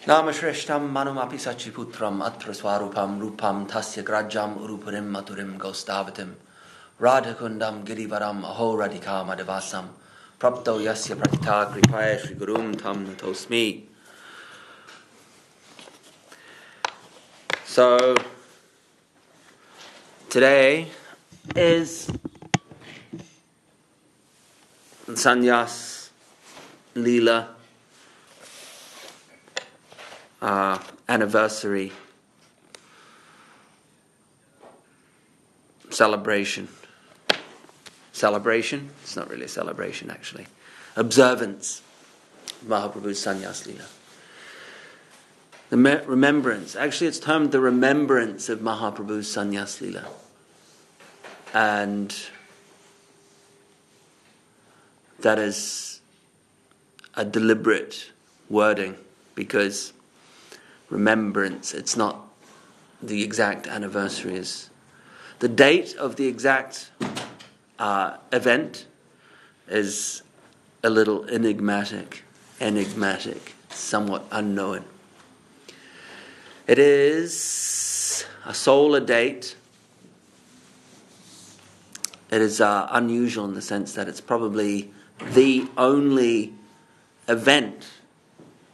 Namashreshtam manumapi sachiputram atra swarupam rupam tasya grajam urupurim maturim gostavatim radhakundam girivaram aho radhika madavasam prapto yasya pratita kripaya shri gurum tam natosmi. So today is Sannyas Leela anniversary celebration. Celebration? It's not really a celebration actually. Observance of Mahaprabhu's Sannyas Leela. The remembrance. Actually it's termed the remembrance of Mahaprabhu's Sannyas Leela. And that is a deliberate wording because remembrance, it's not the exact anniversary. Is the date of the exact event is a little enigmatic, somewhat unknown. It is a solar date. It is unusual in the sense that it's probably the only event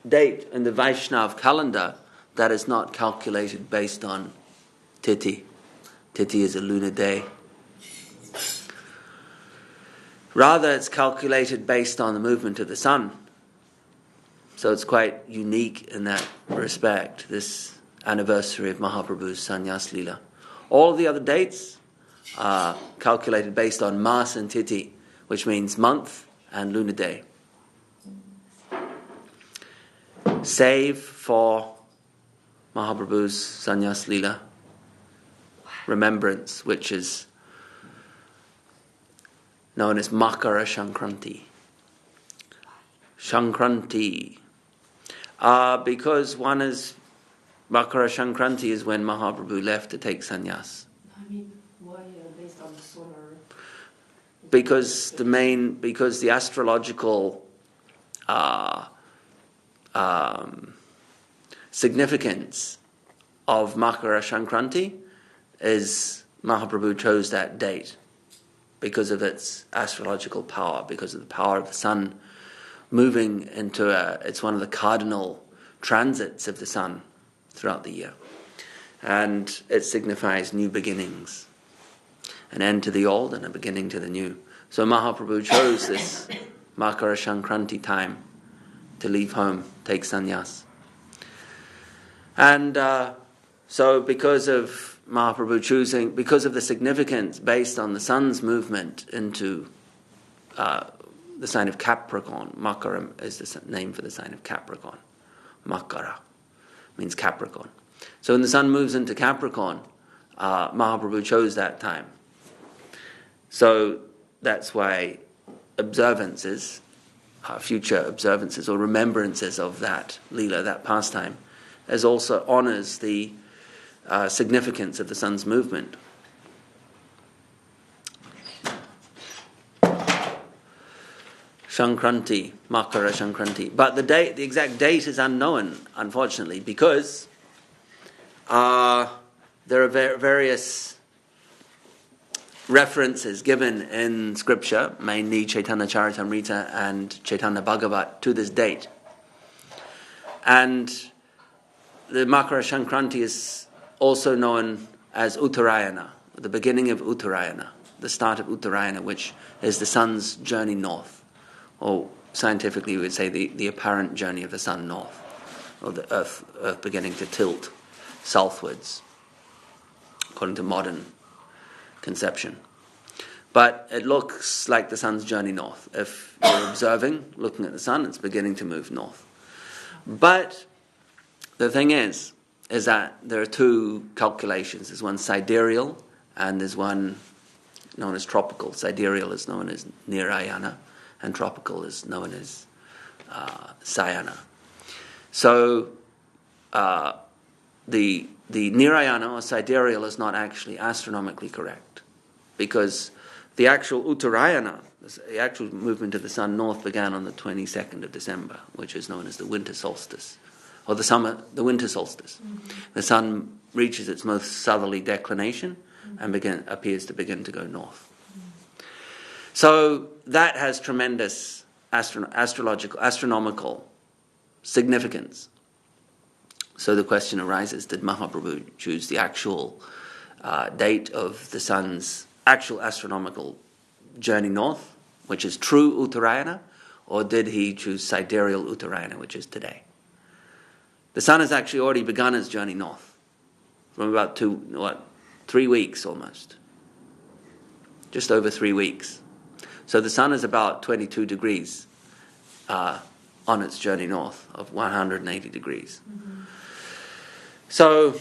date in the Vaishnav calendar that is not calculated based on Tithi. Tithi is a lunar day. Rather, it's calculated based on the movement of the sun. So it's quite unique in that respect, this anniversary of Mahaprabhu's Sannyas Leela. All of the other dates are calculated based on Mas and Tithi, which means month and lunar day. Save for Mahaprabhu's Sannyas Leela remembrance, which is known as Makara Sankranti. Sankranti. Because one is Makara Sankranti is when Mahaprabhu left to take sannyas. I mean, why based on the solar? Because the astrological significance of Makara Sankranti is Mahaprabhu chose that date because of its astrological power, because of the power of the sun moving into it's one of the cardinal transits of the sun throughout the year. And it signifies new beginnings, an end to the old and a beginning to the new. So Mahaprabhu chose this Makara Sankranti time to leave home, take sannyas. And so because of Mahaprabhu choosing, because of the significance based on the sun's movement into the sign of Capricorn, Makara is the name for the sign of Capricorn. Makara means Capricorn. So when the sun moves into Capricorn, Mahaprabhu chose that time. So that's why observances, future observances or remembrances of that Leela, that pastime, as also honors the significance of the sun's movement. Sankranti, Makara Sankranti. But the exact date is unknown, unfortunately, because there are various references given in scripture, mainly Chaitanya Charitamrita and Chaitanya Bhagavat, to this date. And the Makara Sankranti is also known as Uttarayana, the beginning of Uttarayana, the start of Uttarayana, which is the sun's journey north, or scientifically we would say the apparent journey of the sun north, or the earth beginning to tilt southwards, according to modern conception. But it looks like the sun's journey north. If you're observing, looking at the sun, it's beginning to move north. But the thing is that there are two calculations. There's one sidereal and there's one known as tropical. Sidereal is known as Nirayana and tropical is known as Sayana. So the Nirayana or sidereal is not actually astronomically correct, because the actual Uttarayana, the actual movement of the sun north, began on the 22nd of December, which is known as the winter solstice or the winter solstice. The sun reaches its most southerly declination and appears to begin to go north. So that has tremendous astronomical significance. So the question arises, did Mahaprabhu choose the actual date of the sun's actual astronomical journey north, which is true Uttarayana, or did he choose sidereal Uttarayana, which is today? The sun has actually already begun its journey north from about 3 weeks almost. Just over 3 weeks. So the sun is about 22 degrees on its journey north of 180 degrees. So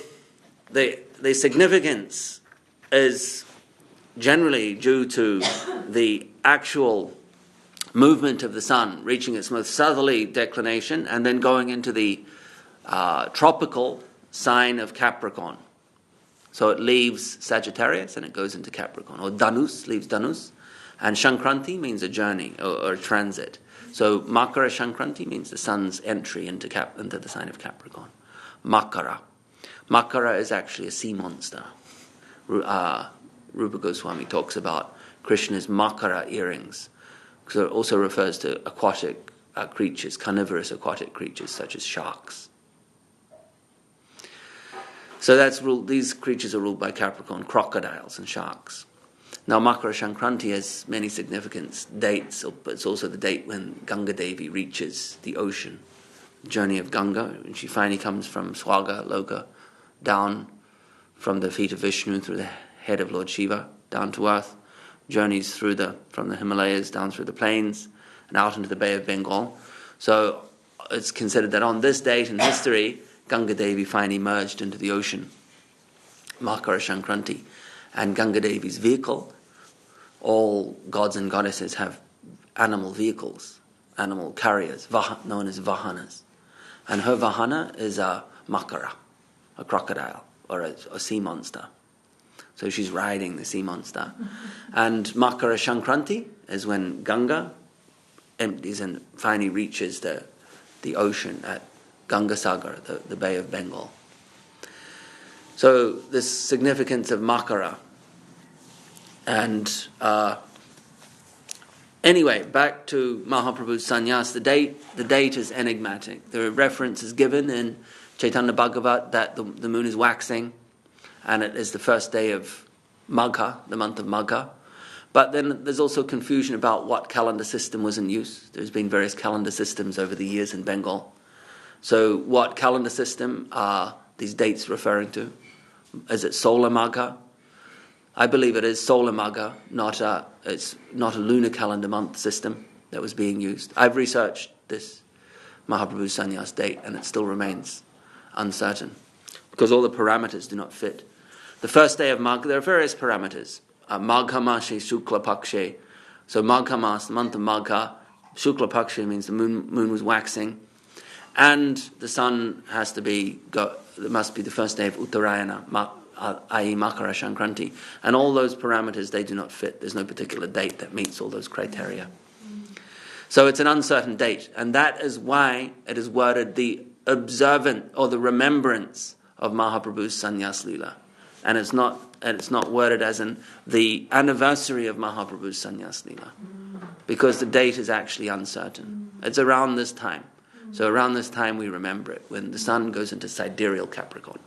the significance is generally due to the actual movement of the sun reaching its most southerly declination and then going into the tropical sign of Capricorn. So it leaves Sagittarius and it goes into Capricorn. Or Dhanus, leaves Dhanus. And Shankranti means a journey or a transit. So Makara Shankranti means the sun's entry into the sign of Capricorn. Makara. Makara is actually a sea monster. Rupa Goswami talks about Krishna's Makara earrings. So it also refers to aquatic creatures, carnivorous aquatic creatures such as sharks. So these creatures are ruled by Capricorn, crocodiles and sharks. Now Makara Shankranti has many significant dates, but it's also the date when Ganga Devi reaches the ocean, journey of Ganga, and she finally comes from Swaga, Loka, down from the feet of Vishnu through the head of Lord Shiva, down to earth, journeys from the Himalayas down through the plains and out into the Bay of Bengal. So it's considered that on this date in history, Ganga Devi finally merged into the ocean, Makara Shankranti. And Ganga Devi's vehicle, all gods and goddesses have animal vehicles, animal carriers, known as vahanas. And her vahana is a makara, a crocodile, or a sea monster. So she's riding the sea monster. And Makara Shankranti is when Ganga empties and finally reaches the ocean at Gangasagar, the Bay of Bengal. So this significance of Makara. And anyway, back to Mahaprabhu's sannyas. The date is enigmatic. There are references given in Chaitanya Bhagavat that the moon is waxing, and it is the first day of Magha, the month of Magha. But then there's also confusion about what calendar system was in use. There's been various calendar systems over the years in Bengal. So what calendar system are these dates referring to? Is it solar Magha? I believe it is solar Magha, it's not a lunar calendar month system that was being used. I've researched this Mahaprabhu's sannyas date and it still remains uncertain because all the parameters do not fit. The first day of Magha, there are various parameters. Magha Mashe Shukla Pakshe. So Magha Mas, the month of Magha, Shukla Pakshe means the moon was waxing. And the sun it must be the first day of Uttarayana, i.e. Makara Shankranti. And all those parameters, they do not fit. There's no particular date that meets all those criteria. So it's an uncertain date. And that is why it is worded the observant or the remembrance of Mahaprabhu's Sannyas Leela. And it's not worded as in the anniversary of Mahaprabhu's Sannyas Leela. Because the date is actually uncertain. It's around this time. So around this time we remember it, when the sun goes into sidereal Capricorn.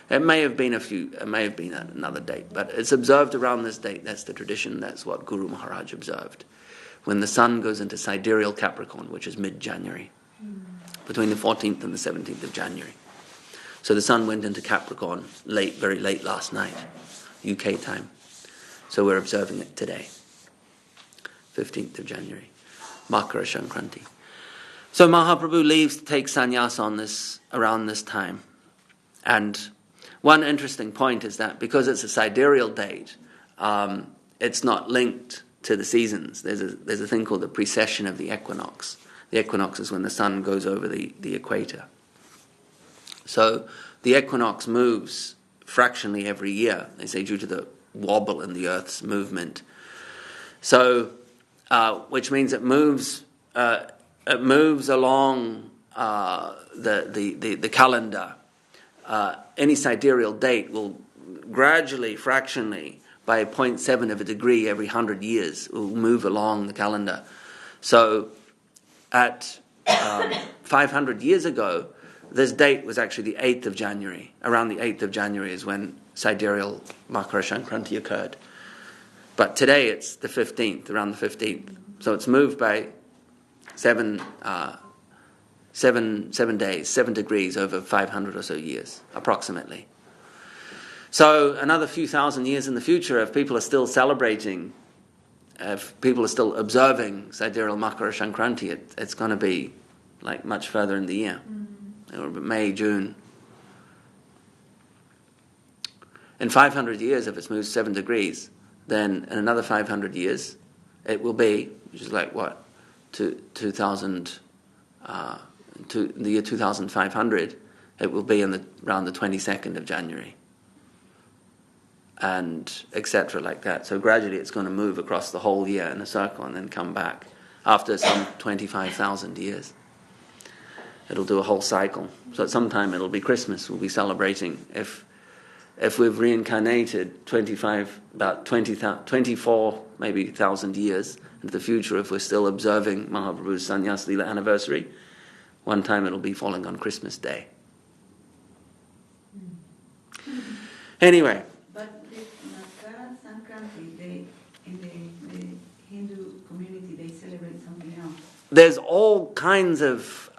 It may have been at another date, but it's observed around this date. That's the tradition. That's what Guru Maharaj observed. When the sun goes into sidereal Capricorn, which is mid-January, between the 14th and the 17th of January. So the sun went into Capricorn very late last night, UK time. So we're observing it today, 15th of January, Makara Shankranti. So Mahaprabhu leaves to take sannyas around this time. And one interesting point is that because it's a sidereal date, it's not linked to the seasons. There's a thing called the precession of the equinox. The equinox is when the sun goes over the equator. So the equinox moves fractionally every year, they say, due to the wobble in the Earth's movement. So, which means it moves along the calendar, any sidereal date will gradually, fractionally, by 0.7 of a degree every 100 years, will move along the calendar. So at 500 years ago, this date was actually the 8th of January. Around the 8th of January is when sidereal Makara Sankranti occurred. But today it's the 15th, around the 15th. So it's moved by 7 days, 7 degrees over 500 or so years, approximately. So another few thousand years in the future, if people are still celebrating, if people are still observing sidereal Makara Sankranti, it's going to be like much further in the year. May, June. In 500 years, if it's moved 7 degrees, then in another 500 years, it will be, which is like what, 2000, to the year 2500, it will be around the 22nd of January, and etc. like that. So gradually it's going to move across the whole year in a circle and then come back after some 25,000 years. It'll do a whole cycle. So at some time it'll be Christmas. We'll be celebrating. If we've reincarnated about 24 maybe thousand years into the future, if we're still observing Mahaprabhu's Sannyas Leela anniversary, one time it'll be falling on Christmas Day. Anyway. But the Makara Sankranti, in the Hindu community, they celebrate something else. There's all kinds of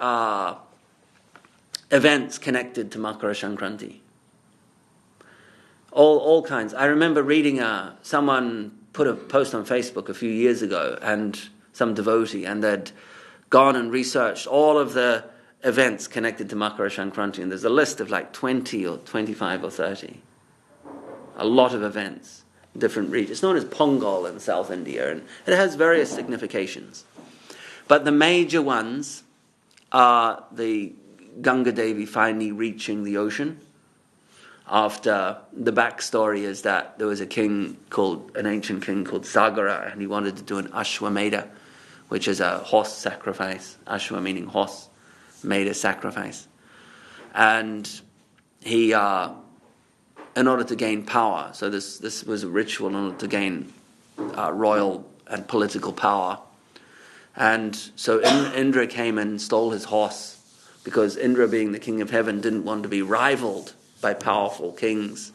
events connected to Makara Sankranti. All kinds. I remember reading someone put a post on Facebook a few years ago, and some devotee, and they'd gone and researched all of the events connected to Makara Sankranti, and there's a list of like 20 or 25 or 30. A lot of events, different regions. It's known as Pongal in South India, and it has various significations. But the major ones are the Ganga Devi finally reaching the ocean. After the backstory is that there was an ancient king called Sagara, and he wanted to do an Ashwamedha, which is a horse sacrifice. Ashwa meaning horse, Meda sacrifice. And he, in order to gain power, so this was a ritual in order to gain royal and political power. And so Indra came and stole his horse, because Indra, being the king of heaven, didn't want to be rivaled by powerful kings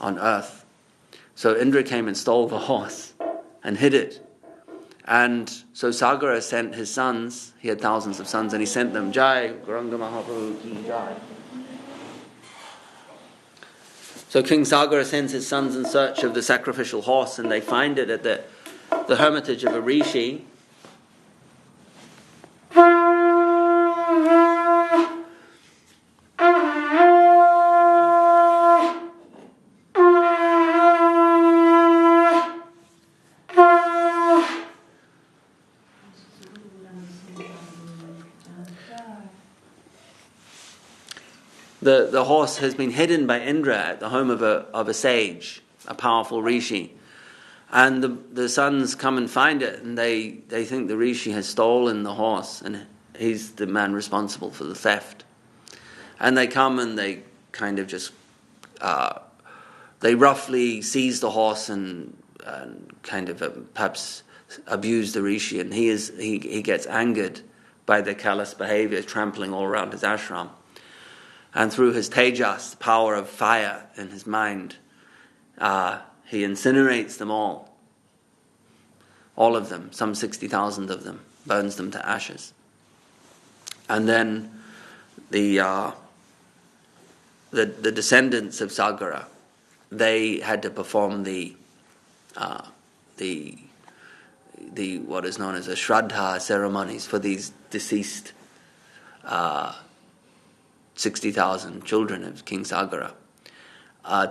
on earth. So Indra came and stole the horse and hid it. And so Sagara sent his sons, he had thousands of sons, and he sent them, Jai, Gauranga Mahaprabhu ki Jai. So King Sagara sends his sons in search of the sacrificial horse, and they find it at the hermitage of a rishi. The horse has been hidden by Indra at the home of a sage, a powerful rishi. And the sons come and find it, and they think the rishi has stolen the horse, and he's the man responsible for the theft. And they come and they kind of just, they roughly seize the horse and kind of perhaps abuse the rishi, and he gets angered by their callous behavior, trampling all around his ashram. And through his tejas, the power of fire in his mind, he incinerates them all of them, some 60,000 of them, burns them to ashes. And then the descendants of Sagara, they had to perform the what is known as a Shraddha ceremonies for these deceased 60,000 children of King Sagara,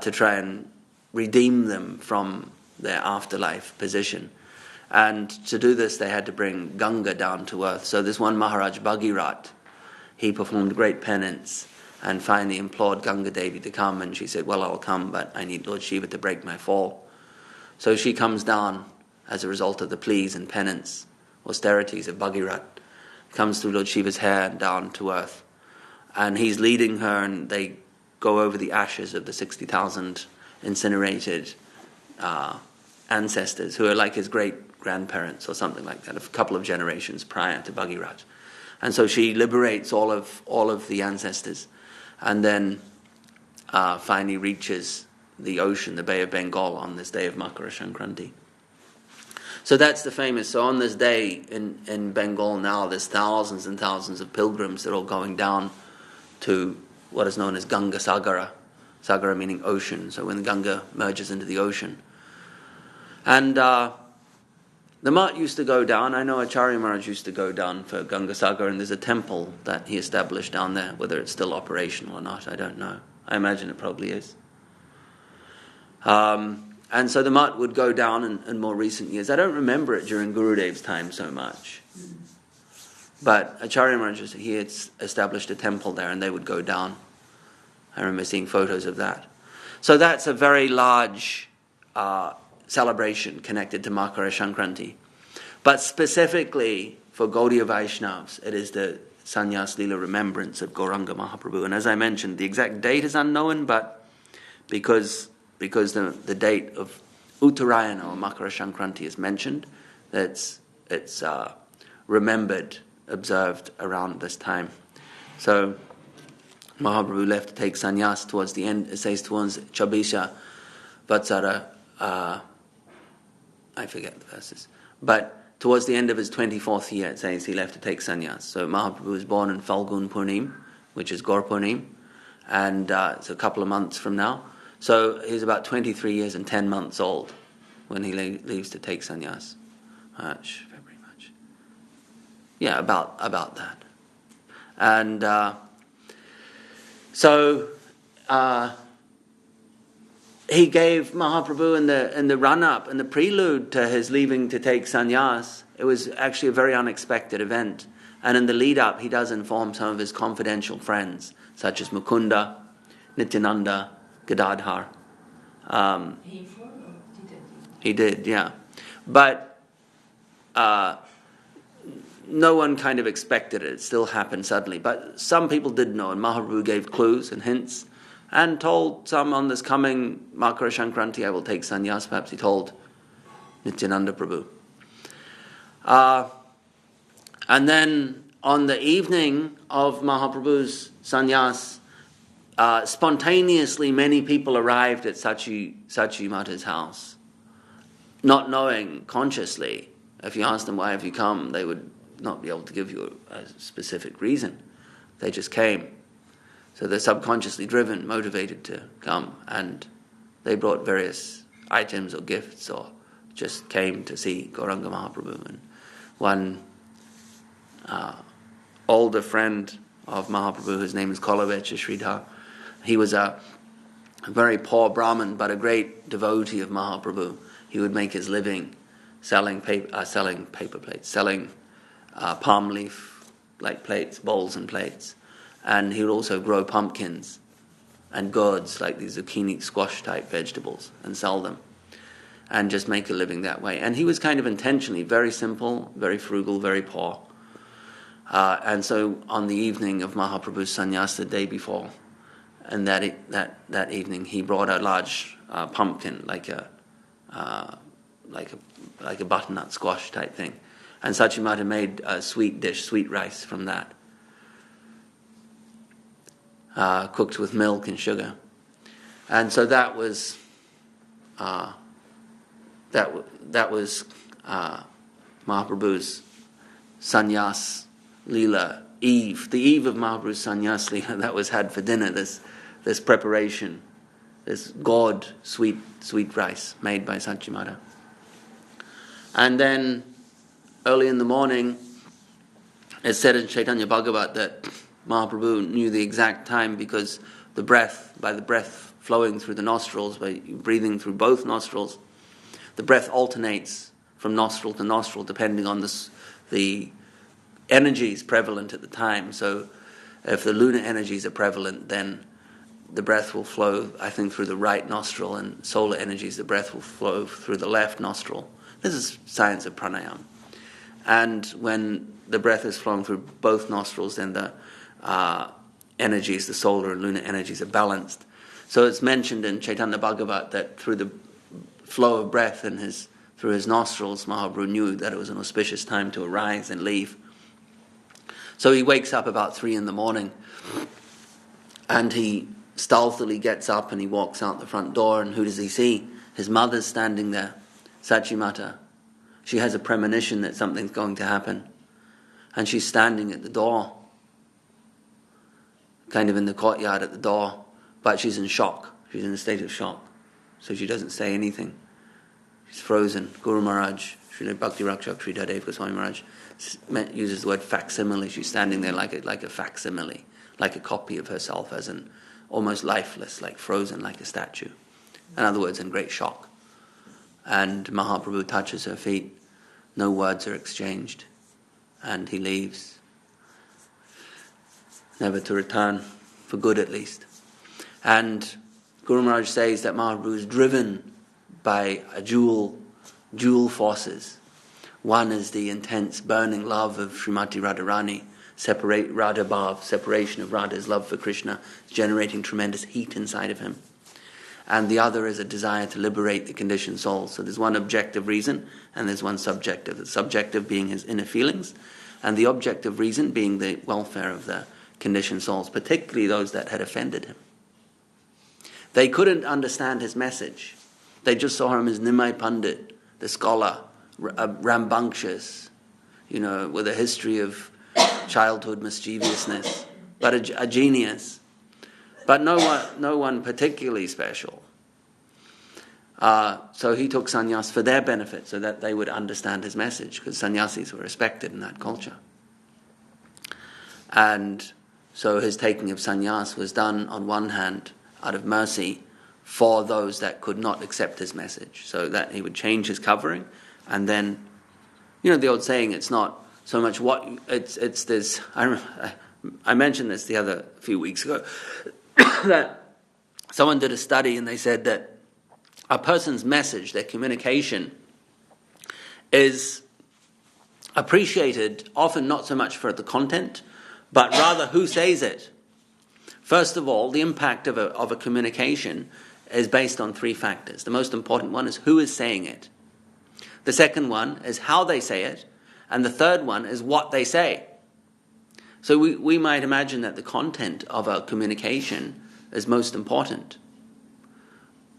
to try and redeem them from their afterlife position. And to do this, they had to bring Ganga down to earth. So this one Maharaj Bhagirat, he performed great penance and finally implored Ganga Devi to come, and she said, well, I'll come, but I need Lord Shiva to break my fall. So she comes down as a result of the pleas and penance, austerities of Bhagirat. comes through Lord Shiva's hair and down to earth. And he's leading her, and they go over the ashes of the 60,000 incinerated ancestors who are like his great-grandparents or something like that, a couple of generations prior to Bhagiraj. And so she liberates all of the ancestors, and then finally reaches the ocean, the Bay of Bengal, on this day of Makara Sankranti. So that's the famous. So on this day in Bengal now, there's thousands and thousands of pilgrims that are all going down to what is known as Ganga Sagara. Sagara meaning ocean. So when Ganga merges into the ocean. And the Mat used to go down. I know Acharya Maharaj used to go down for Ganga Sagar, and there's a temple that he established down there. Whether it's still operational or not, I don't know. I imagine it probably is. And so the Mat would go down in more recent years. I don't remember it during Gurudev's time so much. But Acharya Maharaj, he had established a temple there, and they would go down. I remember seeing photos of that. So that's a very large celebration connected to Makara Sankranti. But specifically for Gaudiya Vaishnavas, it is the Sannyas Leela remembrance of Gauranga Mahaprabhu. And as I mentioned, the exact date is unknown, but because the date of Uttarayana or Makara Sankranti is mentioned, it's remembered, observed around this time. So Mahaprabhu left to take sannyas towards the end. It says towards Chabisha Vatsara, I forget the verses, but towards the end of his 24th year, it says he left to take sannyas. So Mahaprabhu was born in Falgun Purnim, which is Gaur Purnim, and it's a couple of months from now. So he's about 23 years and 10 months old when he leaves to take sannyas. March, February, March. Yeah, about that. And so he gave Mahaprabhu in the run-up and the prelude to his leaving to take sannyas. It was actually a very unexpected event. And in the lead-up, he does inform some of his confidential friends, such as Mukunda, Nityananda, Gadadhar. He informed or didn't? He did, yeah. But no one kind of expected it. It still happened suddenly. But some people did know, and Mahaprabhu gave clues and hints and told some on this coming Makara Sankranti, I will take sannyas. Perhaps he told Nityananda Prabhu. And then on the evening of Mahaprabhu's sannyas, spontaneously many people arrived at Sachi Mata's house, not knowing consciously. If you asked them, why have you come, they would not be able to give you a specific reason. They just came. So they're subconsciously driven, motivated to come, and they brought various items or gifts or just came to see Gauranga Mahaprabhu. And one older friend of Mahaprabhu, his name is Kolavecha Sridhar, he was a very poor Brahmin, but a great devotee of Mahaprabhu. He would make his living selling paper plates, selling palm leaf like plates, bowls and plates. And he would also grow pumpkins and gourds, like these zucchini squash type vegetables, and sell them and just make a living that way. And he was kind of intentionally very simple, very frugal, very poor. And so on the evening of Mahaprabhu's sannyas, the day before, and that evening, he brought a large pumpkin, like a butternut squash type thing, and Sachimata made a sweet dish, sweet rice from that, cooked with milk and sugar, and so that was Mahaprabhu's sannyas lila eve, the eve of Mahaprabhu's sannyas lila. That was had for dinner. This preparation, this gourd sweet rice made by Sachimata. And then early in the morning, it's said in Chaitanya Bhagavat that Mahaprabhu knew the exact time because by the breath flowing through the nostrils, by breathing through both nostrils, the breath alternates from nostril to nostril depending on the energies prevalent at the time. So if the lunar energies are prevalent, then the breath will flow, I think, through the right nostril, and solar energies, the breath will flow through the left nostril. This is science of pranayama. And when the breath is flowing through both nostrils, then the energies, the solar and lunar energies, are balanced. So it's mentioned in Chaitanya Bhagavat that through the flow of breath through his nostrils, Mahaprabhu knew that it was an auspicious time to arise and leave. So he wakes up about 3 a.m, and he stealthily gets up and he walks out the front door, and who does he see? His mother's standing there, Sachimata. She has a premonition that something's going to happen, and she's standing at the door, kind of in the courtyard at the door, but she's in shock. She's in a state of shock, so she doesn't say anything. She's frozen. Guru Maharaj, Srila Bhakti Rakshak Sri Dadev Goswami Maharaj uses the word facsimile. She's standing there like a facsimile, like a copy of herself, as in almost lifeless, like frozen, like a statue. In other words, in great shock. And Mahaprabhu touches her feet. No words are exchanged. And he leaves, never to return, for good at least. And Guru Maharaj says that Mahaprabhu is driven by dual forces. One is the intense burning love of Srimati Radharani, Radha Bhav, separation of Radha's love for Krishna, generating tremendous heat inside of him. And the other is a desire to liberate the conditioned soul. So there's one objective reason, and there's one subjective. The subjective being his inner feelings, and the objective reason being the welfare of the conditioned souls, particularly those that had offended him. They couldn't understand his message. They just saw him as Nimai Pandit, the scholar, rambunctious, with a history of childhood mischievousness, but a genius. But no one particularly special. So he took sannyas for their benefit, so that they would understand his message, because sannyasis were respected in that culture. And so his taking of sannyas was done, on one hand, out of mercy for those that could not accept his message, so that he would change his covering, and then, the old saying, it's not so much what, it's this, I mentioned this the other few weeks ago, that someone did a study and they said that a person's message, their communication, is appreciated often not so much for the content, but rather who says it. First of all, the impact of a communication is based on 3 factors. The most important one is who is saying it. The second one is how they say it. And the third one is what they say. So we might imagine that the content of a communication is most important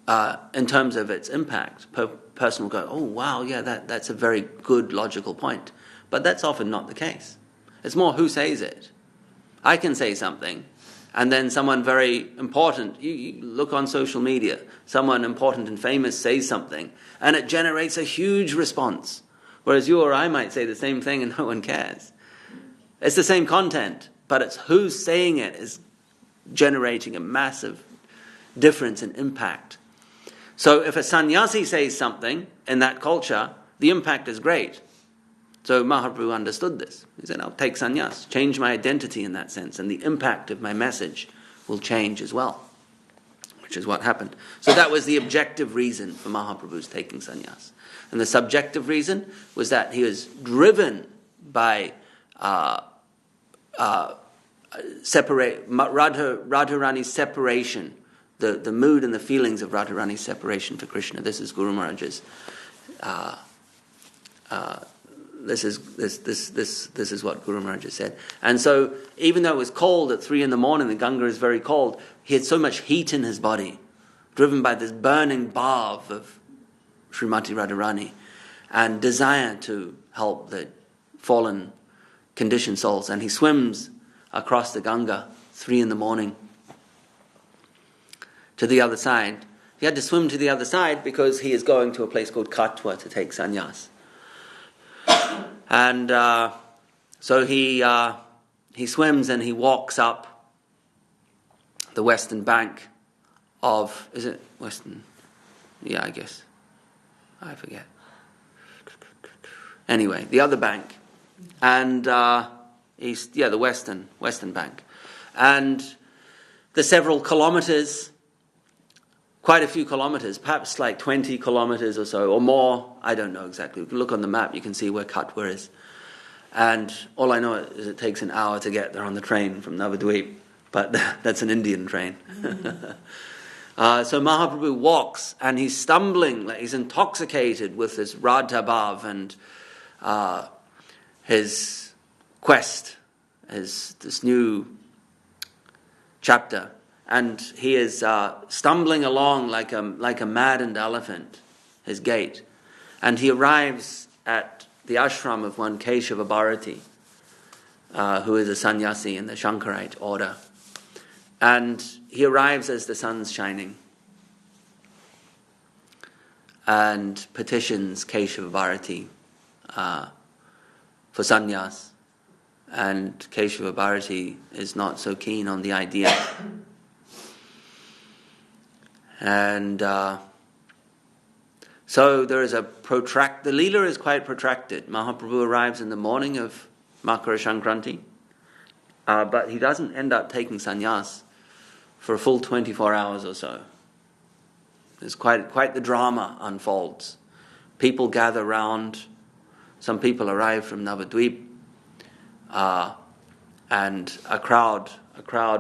in terms of its impact. Person will go, oh wow, yeah, that's a very good logical point. But that's often not the case. It's more who says it. I can say something, and then someone very important, you look on social media, someone important and famous says something, and it generates a huge response. Whereas you or I might say the same thing and no one cares. It's the same content, but it's who's saying it is generating a massive difference in impact. So if a sannyasi says something in that culture, the impact is great. So Mahaprabhu understood this. He said, I'll take sannyas, change my identity in that sense, and the impact of my message will change as well, which is what happened. So that was the objective reason for Mahaprabhu's taking sannyas. And the subjective reason was that he was driven by Radharani's separation, the mood and the feelings of Radharani's separation to Krishna. This is Guru Maharaj's. This is what Guru Maharaj said. And so, even though it was cold at 3 a.m, the Ganga is very cold, he had so much heat in his body, driven by this burning bhav of Srimati Radharani, and desire to help the fallen, conditioned souls. And he swims across the Ganga 3 a.m. to the other side. He had to swim to the other side because he is going to a place called Katwa to take sannyas. And so he swims and he walks up the western bank of, is it western? Yeah, I guess. I forget. Anyway, the other bank. And the western bank. And the several kilometers, quite a few kilometers, perhaps like 20 kilometers or so, or more, I don't know exactly. If you look on the map, you can see where Katwa is. And all I know is it takes an hour to get there on the train from Navadvip, but that's an Indian train. So Mahaprabhu walks, and he's stumbling, like he's intoxicated with this Radha Bhav and his quest, this new chapter. And he is stumbling along like a maddened elephant, his gait. And he arrives at the ashram of one Keshava Bharati, who is a sannyasi in the Shankarite order. And he arrives as the sun's shining and petitions Keshava Bharati for sannyas. And Keshava Bharati is not so keen on the idea. And so there is the Leela is quite protracted. Mahaprabhu arrives in the morning of Makara Sankranti, but he doesn't end up taking sannyas for a full 24 hours or so. There's quite the drama unfolds. People gather round. Some people arrive from Navadvip, and a crowd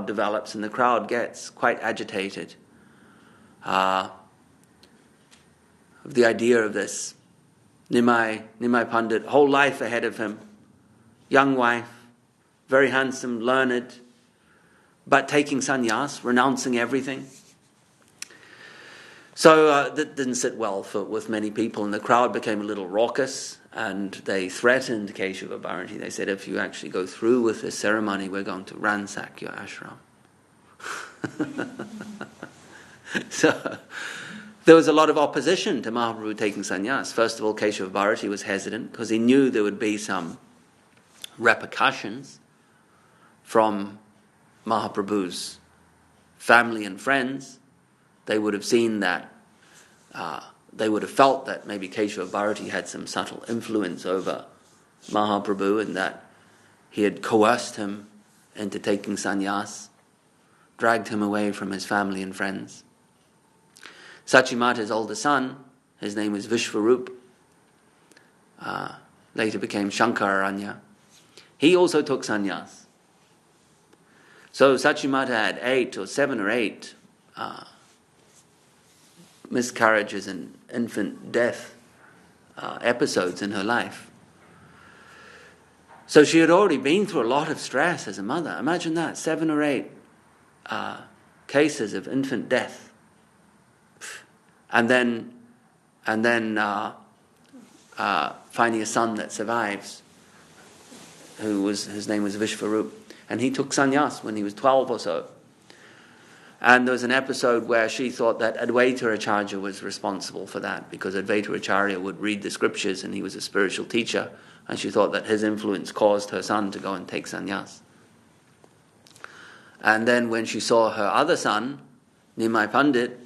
develops, and the crowd gets quite agitated. Of the idea of this Nimai Pandit, whole life ahead of him, young wife, very handsome, learned, but taking sannyas, renouncing everything. So that didn't sit well with many people, and the crowd became a little raucous, and they threatened Keshava Bharati. They said, if you actually go through with this ceremony, we're going to ransack your ashram. So there was a lot of opposition to Mahaprabhu taking sannyas. First of all, Keshava Bharati was hesitant because he knew there would be some repercussions from Mahaprabhu's family and friends. They would have seen that, they would have felt that maybe Keshava Bharati had some subtle influence over Mahaprabhu and that he had coerced him into taking sannyas, dragged him away from his family and friends. Sachimata's older son, his name was Vishvarup, later became Shankararanya. He also took sannyas. So Sachimata had 7 or 8 miscarriages and infant death episodes in her life. So she had already been through a lot of stress as a mother. Imagine that, 7 or 8 cases of infant death. And then finding a son that survives, his name was Vishvarup, and he took sannyas when he was 12 or so. And there was an episode where she thought that Advaita Acharya was responsible for that, because Advaita Acharya would read the scriptures and he was a spiritual teacher, and she thought that his influence caused her son to go and take sannyas. And then when she saw her other son, Nimai Pandit,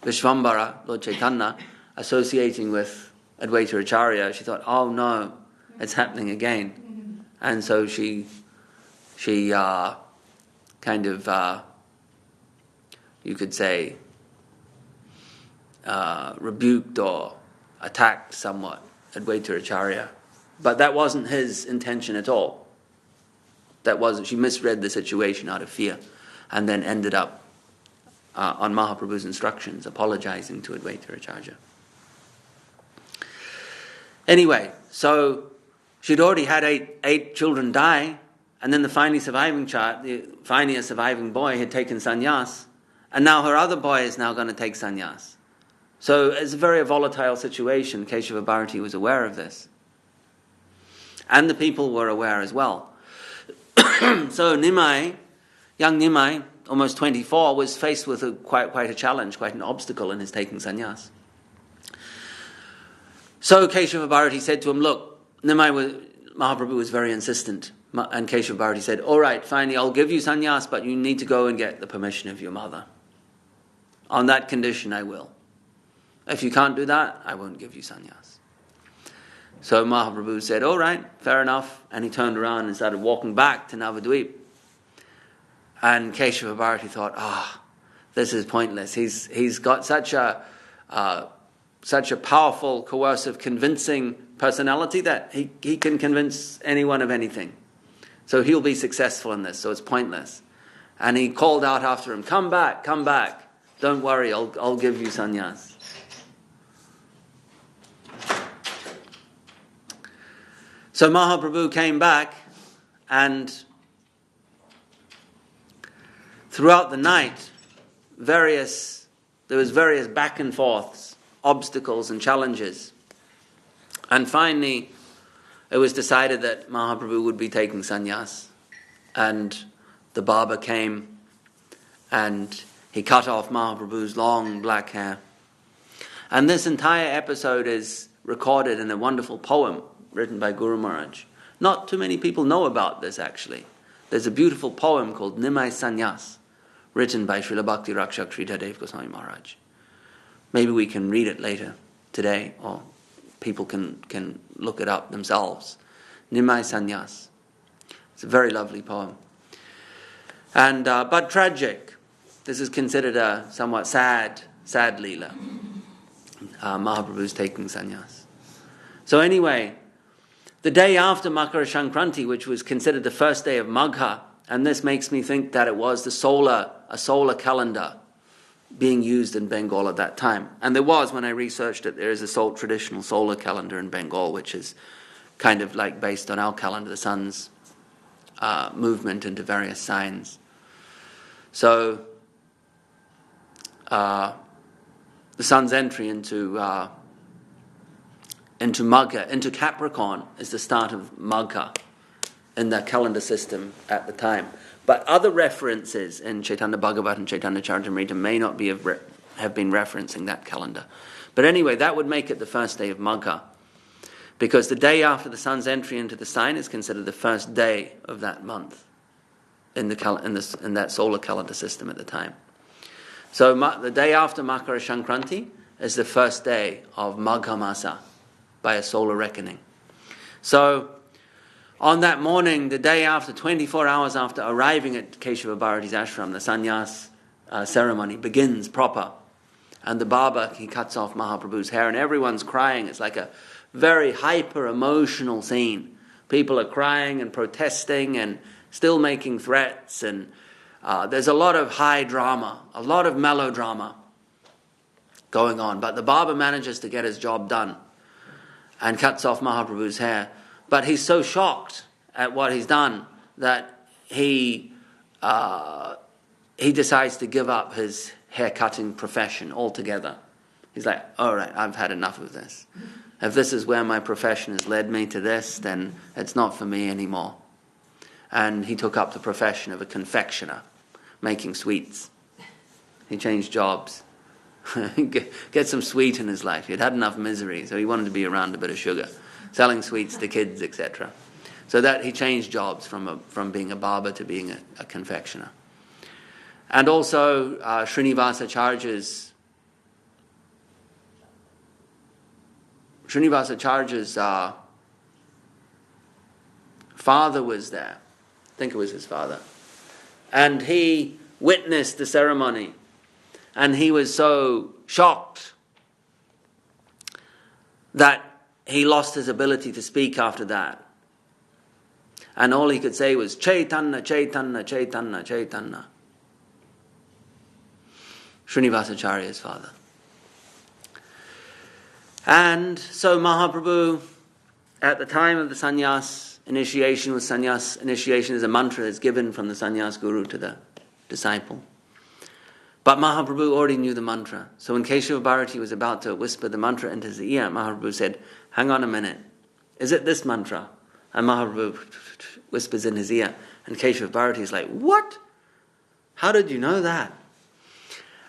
Vishvambara, Lord Chaitanya, associating with Advaita Acharya, she thought, oh no, it's happening again. And so she kind of, you could say, rebuked or attacked somewhat Advaita Acharya. But that wasn't his intention at all. She misread the situation out of fear and then ended up on Mahaprabhu's instructions, apologizing to Advaita Acharya. Anyway, so she'd already had eight children die, and then the finally surviving boy had taken sannyas, and now her other boy is now going to take sannyas. So it's a very volatile situation. Keshava Bharati was aware of this. And the people were aware as well. So Nimai, young Nimai, almost 24, was faced with quite a challenge, quite an obstacle in his taking sannyas. So Keshava Bharati said to him, look, Mahaprabhu was very insistent, and Keshava Bharati said, all right, finally, I'll give you sannyas, but you need to go and get the permission of your mother. On that condition, I will. If you can't do that, I won't give you sannyas. So Mahaprabhu said, all right, fair enough, and he turned around and started walking back to Navadvip. And Keshava Bharati thought, this is pointless. He's got such a powerful, coercive, convincing personality that he can convince anyone of anything. So he'll be successful in this, so it's pointless. And he called out after him, come back, don't worry, I'll give you sannyas. So Mahaprabhu came back, and throughout the night, there was various back and forths, obstacles and challenges. And finally, it was decided that Mahaprabhu would be taking sannyas. And the barber came and he cut off Mahaprabhu's long black hair. And this entire episode is recorded in a wonderful poem written by Guru Maharaj. Not too many people know about this, actually. There's a beautiful poem called Nimai Sannyas, written by Srila Bhakti Rakshak Sridhar Dev Goswami Maharaj. Maybe we can read it later today, or people can look it up themselves. Nimai Sannyas. It's a very lovely poem. And but tragic. This is considered a somewhat sad leela. Mahaprabhu's taking sannyas. So anyway, the day after Makara Sankranti, which was considered the first day of Magha, and this makes me think that it was a solar calendar being used in Bengal at that time. And there was, when I researched it, there is a traditional solar calendar in Bengal, which is kind of like based on our calendar, the sun's movement into various signs. So the sun's entry into Magha, into Capricorn, is the start of Magha in the calendar system at the time. But other references in Chaitanya Bhagavat and Chaitanya Charitamrita may not have been referencing that calendar. But anyway, that would make it the first day of Magha, because the day after the sun's entry into the sign is considered the first day of that month in that solar calendar system at the time. So the day after Makara Sankranti is the first day of Magha Masa by a solar reckoning. So on that morning, the day after, 24 hours after arriving at Keshava Bharati's ashram, the sannyas ceremony begins proper. And the barber, he cuts off Mahaprabhu's hair, and everyone's crying. It's like a very hyper-emotional scene. People are crying and protesting and still making threats, and there's a lot of high drama, a lot of melodrama going on. But the barber manages to get his job done and cuts off Mahaprabhu's hair. But he's so shocked at what he's done that he decides to give up his hair-cutting profession altogether. He's like, all right, I've had enough of this. If this is where my profession has led me to this, then it's not for me anymore. And he took up the profession of a confectioner, making sweets. He changed jobs. Get some sweet in his life. He'd had enough misery, so he wanted to be around a bit of sugar, selling sweets to kids, etc. So that he changed jobs from being a barber to being a confectioner. And also Srinivasacharya's father was there. I think it was his father. And he witnessed the ceremony. And he was so shocked that he lost his ability to speak after that. And all he could say was, Chaitanya, Chaitanya, Chaitanya, Chaitanya. Srinivasacharya's father. And so Mahaprabhu, at the time of the sannyas initiation, with sannyas initiation is a mantra that's given from the sannyas guru to the disciple. But Mahaprabhu already knew the mantra. So when Keshava Bharati was about to whisper the mantra into his ear, Mahaprabhu said, hang on a minute, is it this mantra? And Mahaprabhu whispers in his ear, and Keshava Bharati is like, what? How did you know that?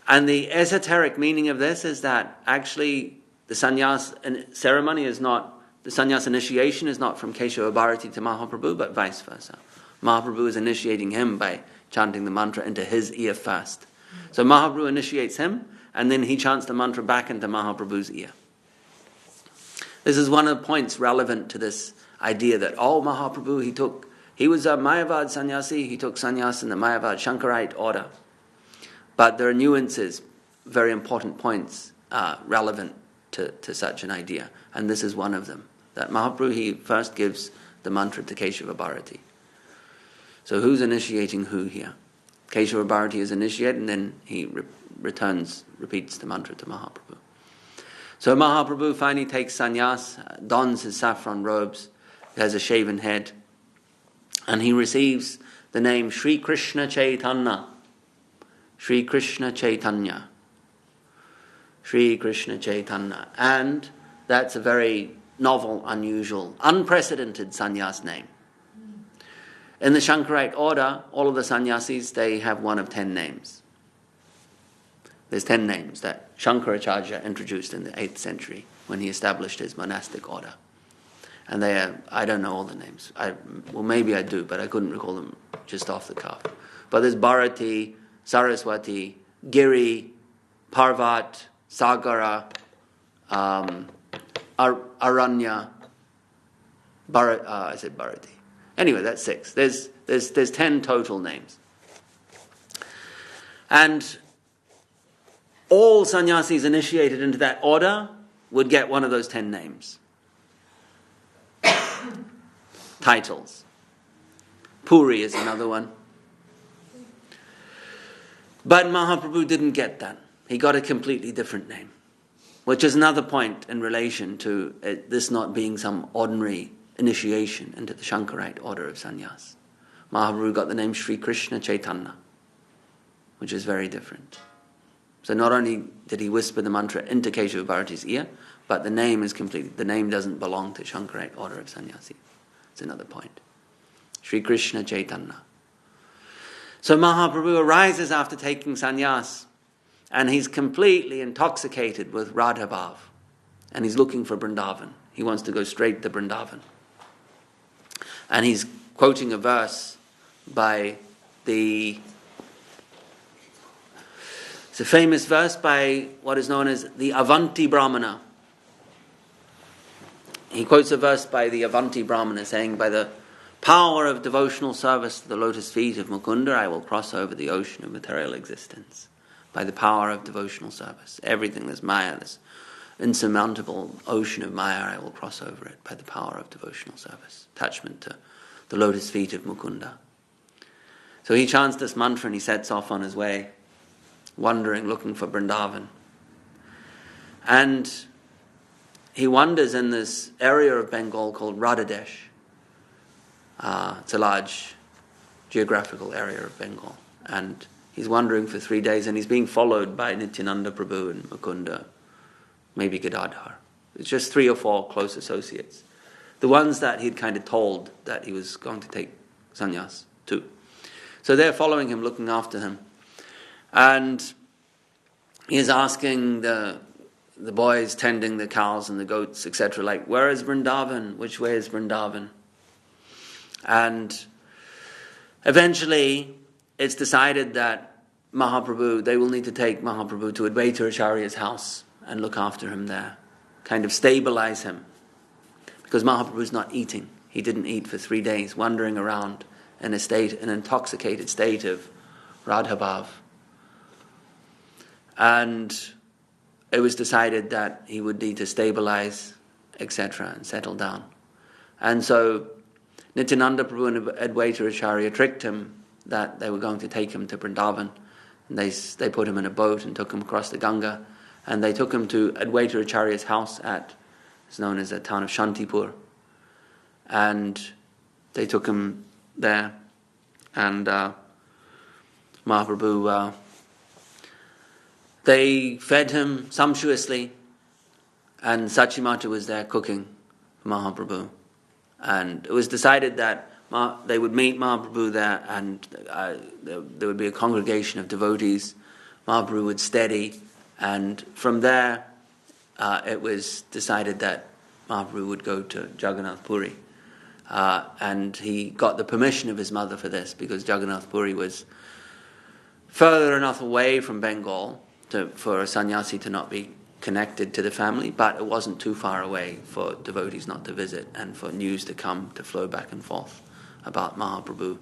And the esoteric meaning of this is that actually the sannyas ceremony is not, the sannyas initiation is not from Keshava Bharati to Mahaprabhu, but vice versa. Mahaprabhu is initiating him by chanting the mantra into his ear first. So Mahaprabhu initiates him, and then he chants the mantra back into Mahaprabhu's ear. This is one of the points relevant to this idea that, Mahaprabhu, he was a Mayavad sannyasi, he took sannyas in the Mayavad Shankarite order. But there are nuances, very important points relevant to such an idea, and this is one of them. that Mahaprabhu, he first gives the mantra to Keshava Bharati. So who's initiating who here? Keshava Bharati is initiated, and then he repeats the mantra to Mahaprabhu. So Mahaprabhu finally takes sannyas, dons his saffron robes, has a shaven head, and he receives the name Sri Krishna Chaitanya. Sri Krishna Chaitanya. Sri Krishna Chaitanya. And that's a very novel, unusual, unprecedented sannyas name. In the Shankarite order, all of the sannyasis, they have one of 10 names. There's 10 names that Shankaracharya introduced in the 8th century when he established his monastic order. And they are, I don't know all the names. Well, maybe I do, but I couldn't recall them just off the cuff. But there's Bharati, Saraswati, Giri, Parvat, Sagara, Aranya, I said Bharati. Anyway, that's 6. There's 10 total names. And all sannyasis initiated into that order would get one of those 10 names. Titles. Puri is another one. But Mahaprabhu didn't get that. He got a completely different name, which is another point in relation to this not being some ordinary initiation into the Shankarite order of sannyas. Mahaprabhu got the name Sri Krishna Chaitanya, which is very different. So not only did he whisper the mantra into Keshava Bharati's ear, but the name doesn't belong to Shankarite order of sannyasi. It's another point. Sri Krishna Chaitanya. So Mahaprabhu arises after taking sannyas, and he's completely intoxicated with Radha Bhav, and he's looking for Vrindavan. He wants to go straight to Vrindavan. And he's quoting a verse by it's a famous verse by what is known as the Avanti Brahmana. He quotes a verse by the Avanti Brahmana saying, by the power of devotional service to the lotus feet of Mukunda, I will cross over the ocean of material existence. By the power of devotional service. Everything, this Maya, this insurmountable ocean of Maya, I will cross over it by the power of devotional service. Attachment to the lotus feet of Mukunda. So he chants this mantra and he sets off on his way, wandering, looking for Vrindavan. And he wanders in this area of Bengal called Radhadesh. It's a large geographical area of Bengal. And he's wandering for 3 days, and he's being followed by Nityananda Prabhu and Mukunda, maybe Gadadhar. It's just 3 or 4 close associates. The ones that he'd kind of told that he was going to take sannyas to. So they're following him, looking after him. And he's asking the boys tending the cows and the goats, etc., like, where is Vrindavan? Which way is Vrindavan? And eventually it's decided that they will need to take Mahaprabhu to Advaita Acharya's house and look after him there, kind of stabilize him. Because Mahaprabhu's not eating. He didn't eat for 3 days, wandering around in an intoxicated state of Radha Bhav. And it was decided that he would need to stabilize, etc., and settle down. And so Nityananda Prabhu and Advaita Acharya tricked him that they were going to take him to Vrindavan. And they put him in a boat and took him across the Ganga. And they took him to Advaita Acharya's house it's known as the town of Shantipur. And they took him there. And Mahaprabhu, they fed him sumptuously. And Sachimata was there cooking for Mahaprabhu. And it was decided that they would meet Mahaprabhu there, and there would be a congregation of devotees. Mahaprabhu would steady, and from there it was decided that Mahaprabhu would go to Jagannath Puri. And he got the permission of his mother for this, because Jagannath Puri was further enough away from Bengal for a sannyasi to not be connected to the family, but it wasn't too far away for devotees not to visit and for news to flow back and forth about Mahaprabhu,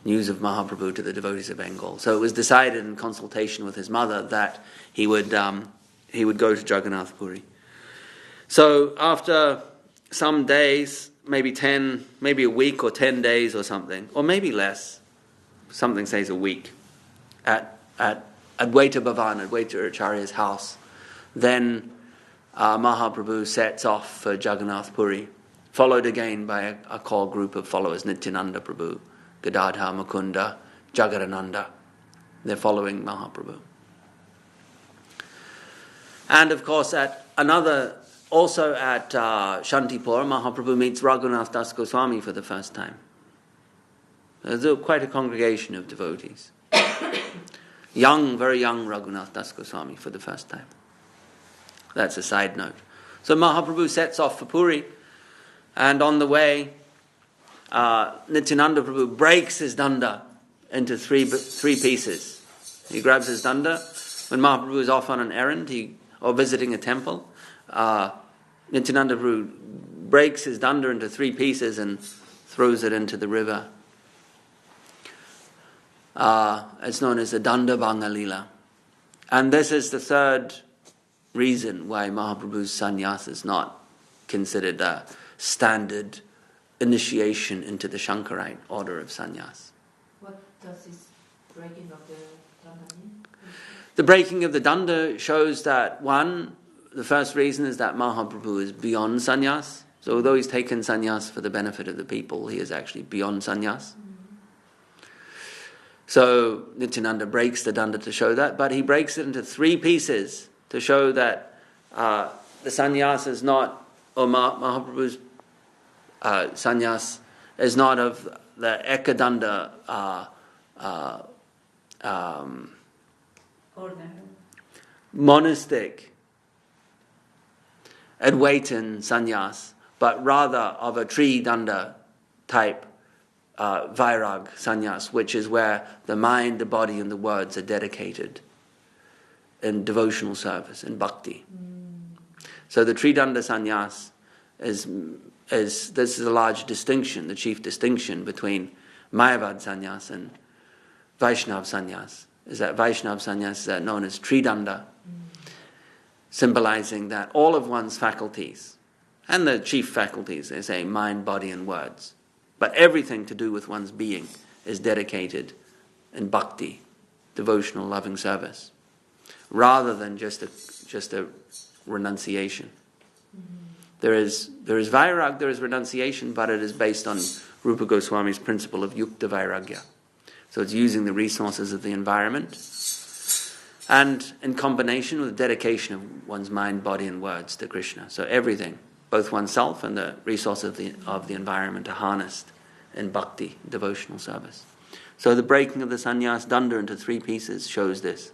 news of Mahaprabhu to the devotees of Bengal. So it was decided in consultation with his mother that he would go to Jagannath Puri. So after some days, maybe a week or 10 days or something, or maybe less, something says a week, at Advaita Bhavan, Advaita Acharya's house, then Mahaprabhu sets off for Jagannath Puri, followed again by a core group of followers, Nityananda Prabhu, Gadadhar, Mukunda, Jagadananda. They're following Mahaprabhu. And of course, also at Shantipur, Mahaprabhu meets Raghunath Das Goswami for the first time. There's quite a congregation of devotees. Very young Raghunath Das Goswami for the first time. That's a side note. So Mahaprabhu sets off for Puri, and on the way, Nityananda Prabhu breaks his danda into three pieces. He grabs his danda. When Mahaprabhu is off on an errand or visiting a temple, Nityananda Prabhu breaks his danda into three pieces and throws it into the river. It's known as the Danda Bhanga Lila. And this is the third reason why Mahaprabhu's sannyas is not considered a standard initiation into the Shankarite order of sannyas. What does this breaking of the danda mean? The breaking of the danda shows that, the first reason is that Mahaprabhu is beyond sannyas. So although he's taken sannyas for the benefit of the people, he is actually beyond sannyas. So Nityananda breaks the danda to show that, but he breaks it into three pieces to show that the sannyas is not, or Mahaprabhu's sannyas is not of the Ekadanda monastic Advaitin sannyas, but rather of a Tri-danda type Vairag sannyas, which is where the mind, the body, and the words are dedicated in devotional service, in bhakti. So the Tri-danda sannyas this is a large distinction, the chief distinction between Mayavad sannyas and Vaishnav sannyas, is that Vaishnav sannyas is known as Tri-danda, symbolizing that all of one's faculties, and the chief faculties, they say mind, body, and words, but everything to do with one's being is dedicated in bhakti, devotional loving service, rather than just a renunciation. There is vairag, there is renunciation, but it is based on Rupa Goswami's principle of yukta vairagya. So it's using the resources of the environment, and in combination with the dedication of one's mind, body, and words to Krishna. So everything, both oneself and the resources of the environment, are harnessed in bhakti, devotional service. So the breaking of the sannyas danda into three pieces shows this.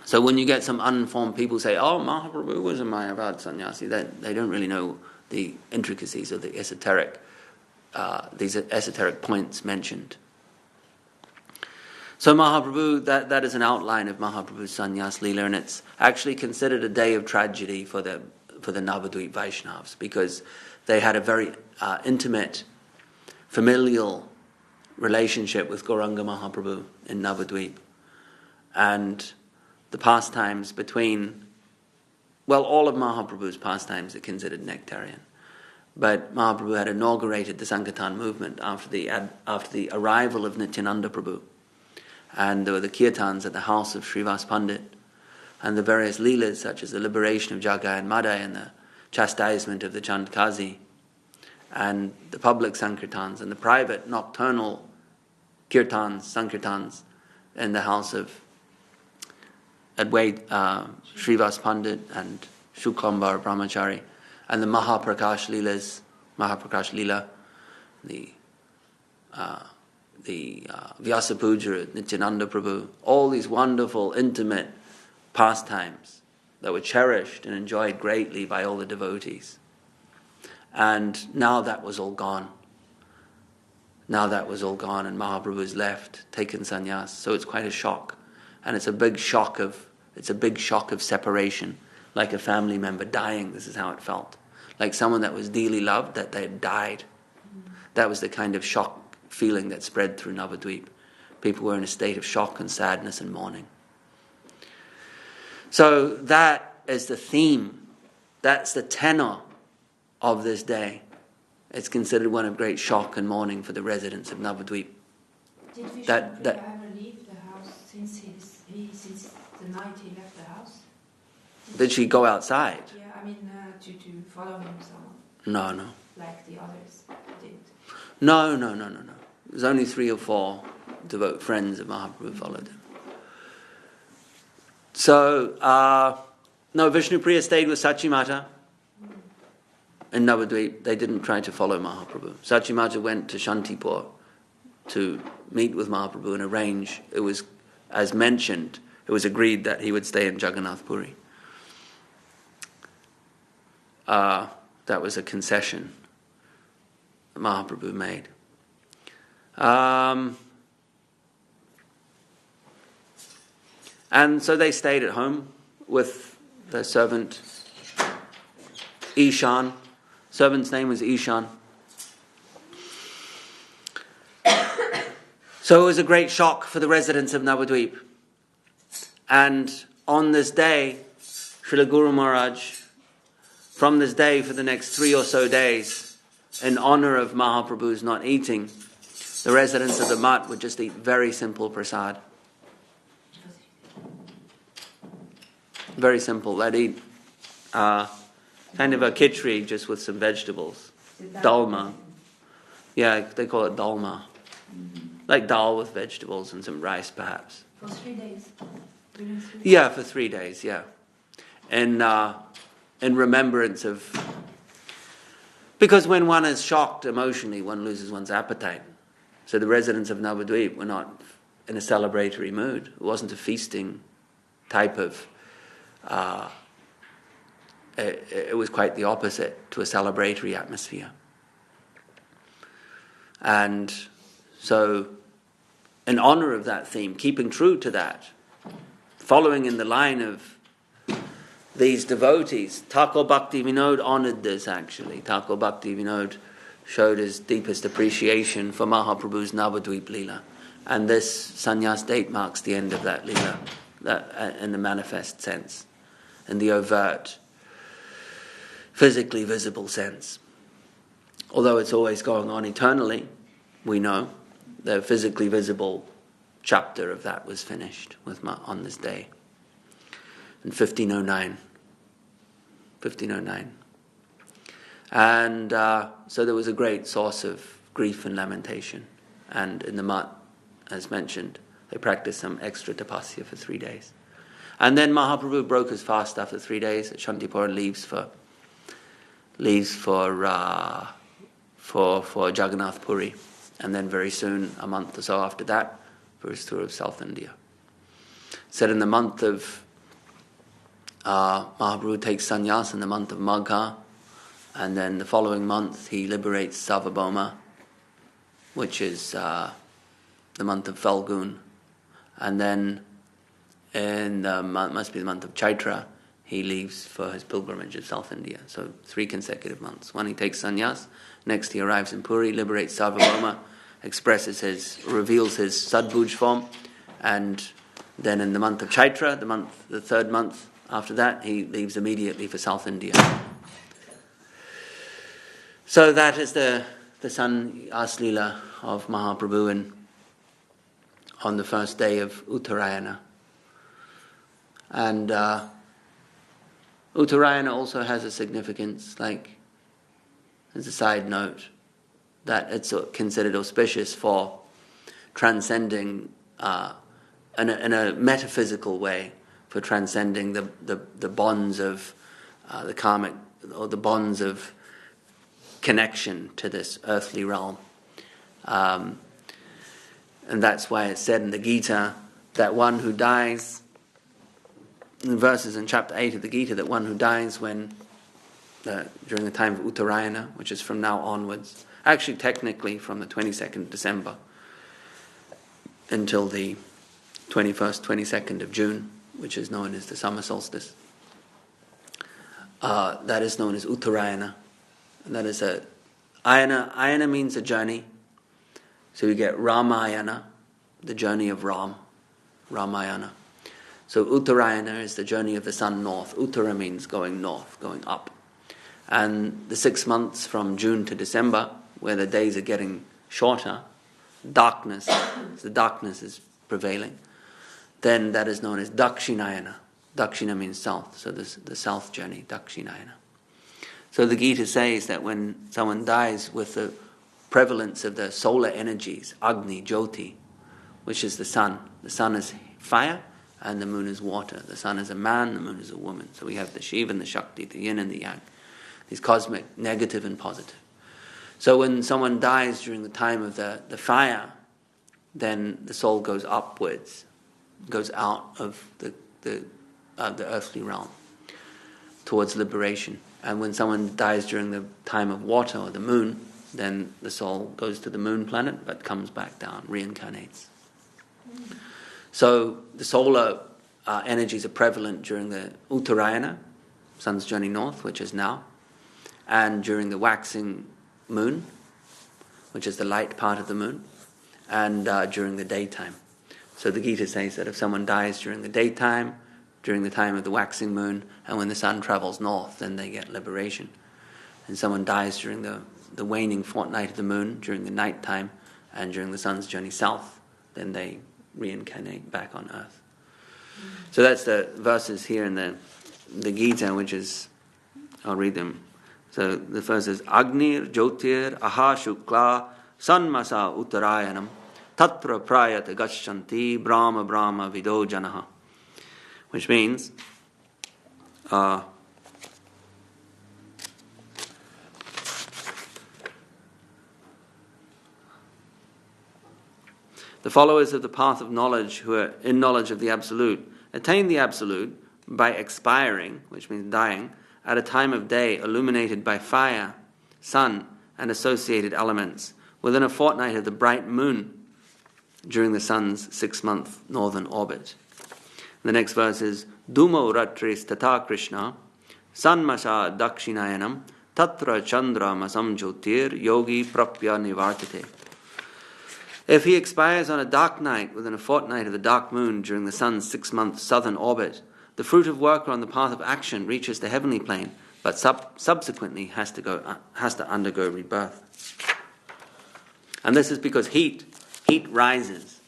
So when you get some uninformed people say, "Oh, Mahaprabhu was a Mayavad sannyasi," they don't really know the intricacies of the these esoteric points mentioned. So Mahaprabhu, that is an outline of Mahaprabhu's sannyas lila, and it's actually considered a day of tragedy for the Navadvip Vaishnavas, because they had a very intimate, familial relationship with Gauranga Mahaprabhu in Navadvip. And the pastimes all of Mahaprabhu's pastimes are considered nectarian. But Mahaprabhu had inaugurated the Sankirtan movement after the arrival of Nityananda Prabhu. And there were the kirtans at the house of Srivas Pandit, and the various leelas such as the liberation of Jagai and Madai and the chastisement of the Chandkazi, and the public sankirtans and the private nocturnal sankirtans in the house of Srivas Pandit and Shuklambar Brahmachari, and the Mahaprakash Leela, the Vyasa Puja, Nityananda Prabhu, all these wonderful, intimate pastimes that were cherished and enjoyed greatly by all the devotees. And now that was all gone. And Mahaprabhu is left, taken sannyas. So it's quite a shock. And it's a big shock of separation, like a family member dying. This is how it felt. Like someone that was dearly loved, that they had died. That was the kind of shock feeling that spread through Navadvip. People were in a state of shock and sadness and mourning. So that is the theme that's the tenor of this day. It's considered one of great shock and mourning for the residents of Navadvip. Did Vishnupriya That ever leave the house since since the night he left the house? did she go outside? Yeah, I mean to follow him somewhere, No. like the others did. No. There's only 3 or 4 devout friends of Mahaprabhu followed him. So, no, Vishnupriya stayed with Sachimata in Navadvip. They didn't try to follow Mahaprabhu. Sachimata went to Shantipur to meet with Mahaprabhu and arrange. It was, as mentioned, it was agreed that he would stay in Jagannath Puri. That was a concession that Mahaprabhu made. And so they stayed at home with their servant Ishan. Servant's name was Ishan. So it was a great shock for the residents of Navadvip. And on this day, Srila Guru Maharaj, from this day for the next 3 or so days, in honor of Mahaprabhu's not eating, the residents of the Mat would just eat very simple prasad. Very simple. They'd eat kind of a khichdi just with some vegetables. Dalma. Yeah, they call it dalma. Like dal with vegetables and some rice perhaps. For 3 days? Yeah, for 3 days, yeah. In remembrance of... Because when one is shocked emotionally, one loses one's appetite. So the residents of Navadvip were not in a celebratory mood. It wasn't a feasting type of... It was quite the opposite, to a celebratory atmosphere. And so, in honor of that theme, keeping true to that, following in the line of these devotees, Thakur Bhakti Vinod honored this actually. Thakur Bhakti Vinod showed his deepest appreciation for Mahaprabhu's Navadvip Leela. And this sannyas date marks the end of that Leela, that, in the manifest sense, in the overt, physically visible sense. Although it's always going on eternally, we know the physically visible chapter of that was finished on this day in 1509. And so there was a great source of grief and lamentation. And in the Mat, as mentioned, they practiced some extra tapasya for 3 days. And then Mahaprabhu broke his fast after 3 days at Shantipur and leaves for Jagannath Puri. And then very soon, a month or so after that, for his tour of South India. Said in the month of Mahaprabhu takes sannyas in the month of Magha, and then the following month he liberates Sarvabhauma, which is the month of Falgun, and then in the must be the month of Chaitra, he leaves for his pilgrimage of South India. So 3 consecutive months. One he takes sannyas, next he arrives in Puri, liberates Sarvabhauma, reveals his Sadbhuj form, and then in the month of Chaitra, the 3rd month after that, he leaves immediately for South India. So that is the sannyas Leela of Mahaprabhu on the first day of Uttarayana. And Uttarayana also has a significance, like, as a side note, that it's considered auspicious for transcending, in a metaphysical way, for transcending the bonds of the karmic, or the bonds of connection to this earthly realm. And that's why it's said in the Gita that one who dies, in the verses in chapter 8 of the Gita, that one who dies during the time of Uttarayana, which is from now onwards, actually technically from the 22nd of December until the 21st, 22nd of June, which is known as the summer solstice. That is known as Uttarayana. And that is Ayana means a journey. So you get Ramayana, the journey of Ram, Ramayana. So Uttarayana is the journey of the sun north. Uttara means going north, going up. And the 6 months from June to December, where the days are getting shorter, the darkness is prevailing, then that is known as Dakshinayana. Dakshina means south, so this the south journey, Dakshinayana. So the Gita says that when someone dies with the prevalence of the solar energies, Agni, Jyoti, which is the sun is fire and the moon is water. The sun is a man, the moon is a woman. So we have the Shiva and the Shakti, the yin and the yang, these cosmic, negative and positive. So when someone dies during the time of the fire, then the soul goes upwards, goes out of the earthly realm towards liberation. And when someone dies during the time of water or the moon, then the soul goes to the moon planet but comes back down, reincarnates. So the solar energies are prevalent during the Uttarayana, sun's journey north, which is now, and during the waxing moon, which is the light part of the moon, and during the daytime. So the Gita says that if someone dies during the daytime, during the time of the waxing moon, and when the sun travels north, then they get liberation. And someone dies during the waning fortnight of the moon, during the night time, and during the sun's journey south, then they reincarnate back on earth. So that's the verses here in the Gita, which is, I'll read them. So the first is Agnir Jyotir Aha Shukla Sanmasa Uttarayanam Tatra Prayata Gachanti Brahma Brahma Vido Janaha, which means the followers of the path of knowledge who are in knowledge of the Absolute attain the Absolute by expiring, which means dying, at a time of day illuminated by fire, sun, and associated elements, within a fortnight of the bright moon during the sun's 6-month northern orbit. The next verse is Dumo Ratris Tata Krishna Sanmasa Dakshinayanam Tatra Chandra Masam Jyotir Yogi Prapya Nivartate. If he expires on a dark night within a fortnight of the dark moon during the sun's 6-month southern orbit, the fruit of worker on the path of action reaches the heavenly plane, but subsequently has to undergo rebirth. And this is because heat rises,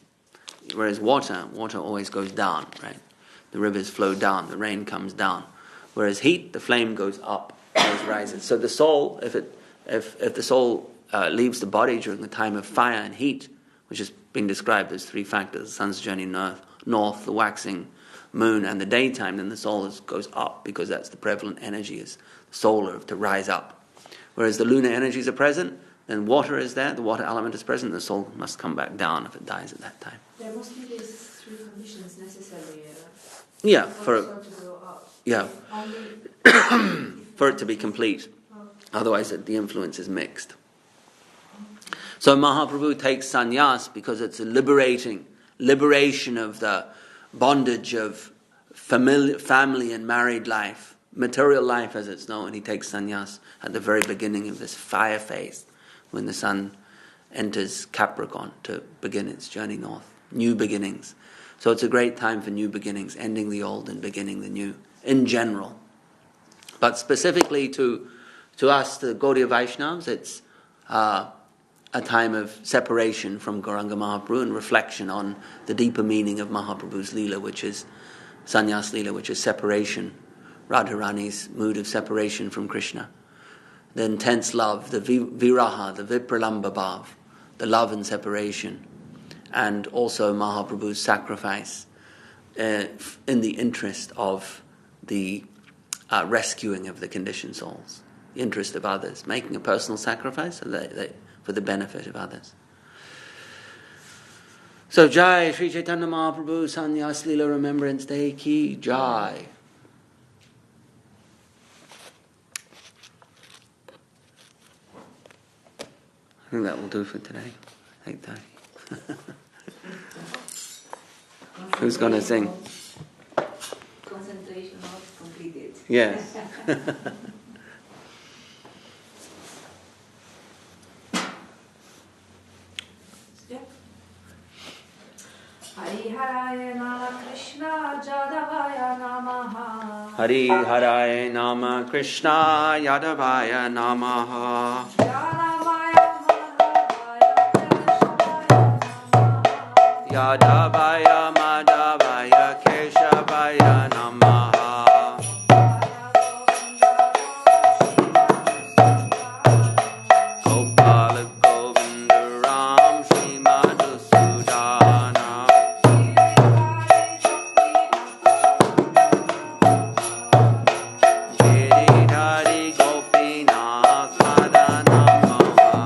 whereas water always goes down, right? The rivers flow down, the rain comes down. Whereas heat, the flame goes up, always rises. So the soul, if the soul leaves the body during the time of fire and heat, which has been described as 3 factors, the sun's journey north, the waxing moon, and the daytime, then the soul goes up, because that's the prevalent energy, is solar, to rise up. Whereas the lunar energies are present, then water is there, the water element is present, the soul must come back down if it dies at that time. There must be these 3 conditions necessary Yeah, for the soul to go up. Yeah, Only for it to be complete. Otherwise the influence is mixed. So Mahaprabhu takes sannyas because it's a liberation of the bondage of family and married life, material life as it's known. He takes sannyas at the very beginning of this fire phase, when the sun enters Capricorn to begin its journey north. New beginnings. So it's a great time for new beginnings, ending the old and beginning the new, in general. But specifically to us, the Gaudiya Vaishnavas, it's a time of separation from Gauranga Mahaprabhu and reflection on the deeper meaning of Mahaprabhu's Leela, which is Sannyas Leela, which is separation, Radharani's mood of separation from Krishna. The intense love, the viraha, the vipralamba bhav, the love and separation, and also Mahaprabhu's sacrifice in the interest of the rescuing of the conditioned souls, the interest of others, making a personal sacrifice for the benefit of others. So Jai Sri Chaitanya Mahaprabhu Sannyas Leela Remembrance Day Ki Jai. I think that will do for today. Take time. Who's going to sing? Concentration not completed. Yes. Hariharaya Nama Krishna Jadavaya Namaha. Hariharaya Nama Krishna Yadavaya Namaha. Yadavaya Madhavaya Keshavaya Yadavaya Madhavaya Keshavaya Namaha. Gopala Govinda Ram Shri Madhusudana. Giridhari Gopinath Madana Moha.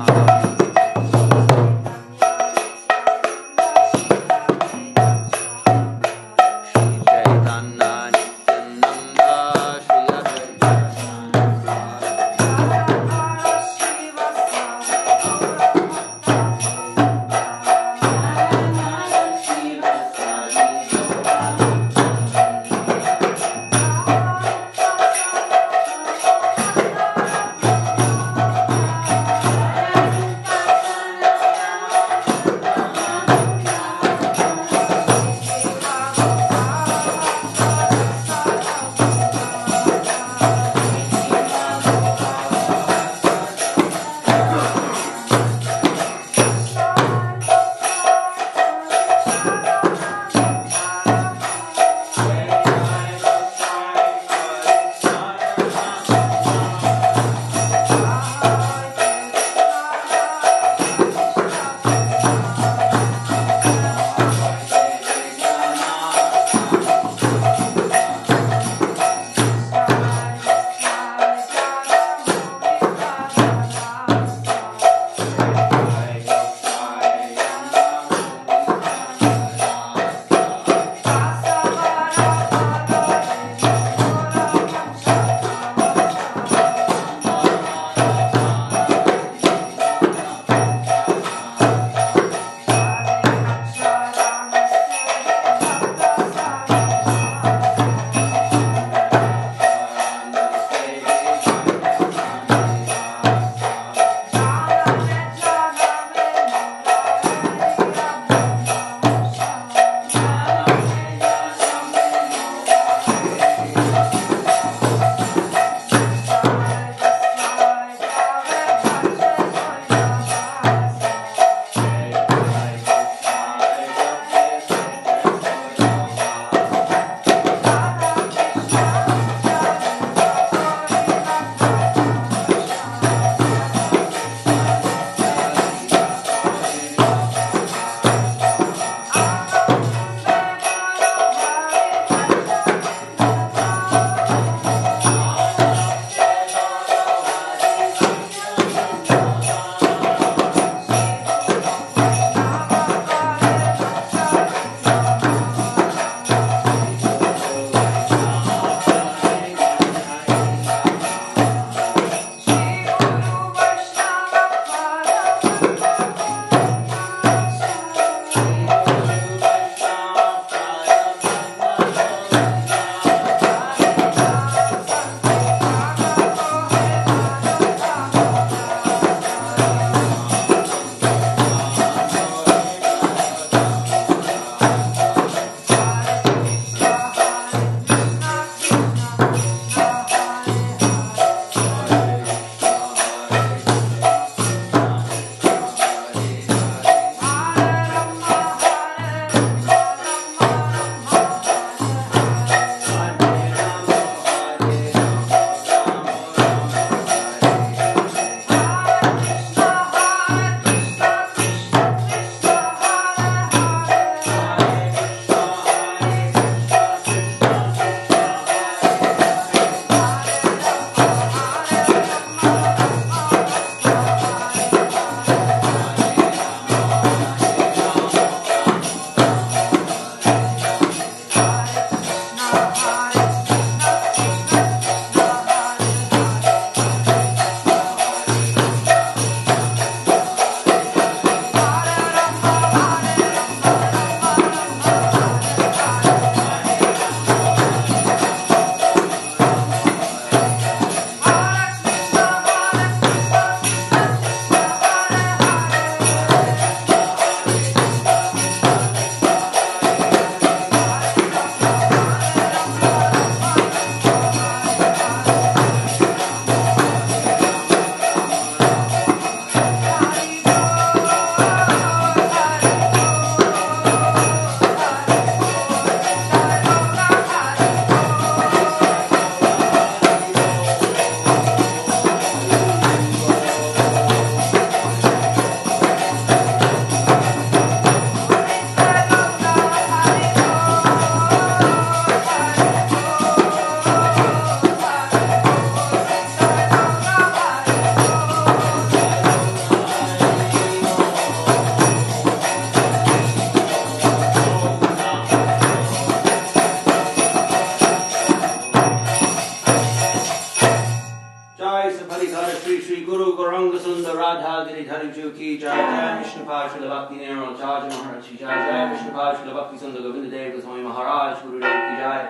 ki jai, Jai Vishnupad Srila Bhakti Nirmal Acharya Maharaj ki jai, Jai Vishnupad Srila Bhakti Sundar Govinda Dev Goswami Maharaj Guru Dev ki jai,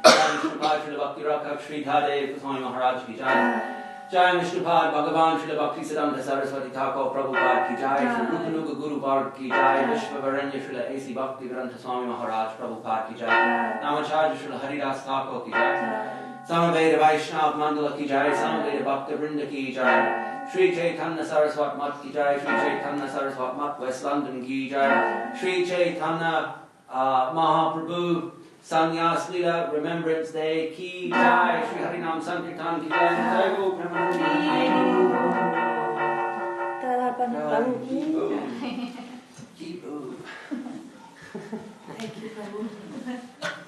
Jai Vishnupad Srila Bhakti Rakha Shri Dhadev Goswami Maharaj ki jai, Jai Vishnupad Bhagavan Srila Bhakti Siddhanta Saraswati Thakur Prabhupada ki jai, Shri Rupanuga Guru Varg ki jai, Vishvavaranya Srila A.C. Bhakti Vedanta Swami Maharaj Prabhupada ki jai, Namacharya Srila Haridas Thakur ki jai, Samaveda Vaishnav Mandala ki jai, Samaveda Bhakta Vrinda ki jai, Shri Chaitanya Saraswat Mat ki jai, Shri Chaitanya Saraswat Mat West London ki jai, Shri Chaitanya Mahaprabhu Sannyas Leela Remembrance Day ki jai, Shri Harinam Sankirtan ki jai, Jai Go Prabhu. Thank you, Prabhu.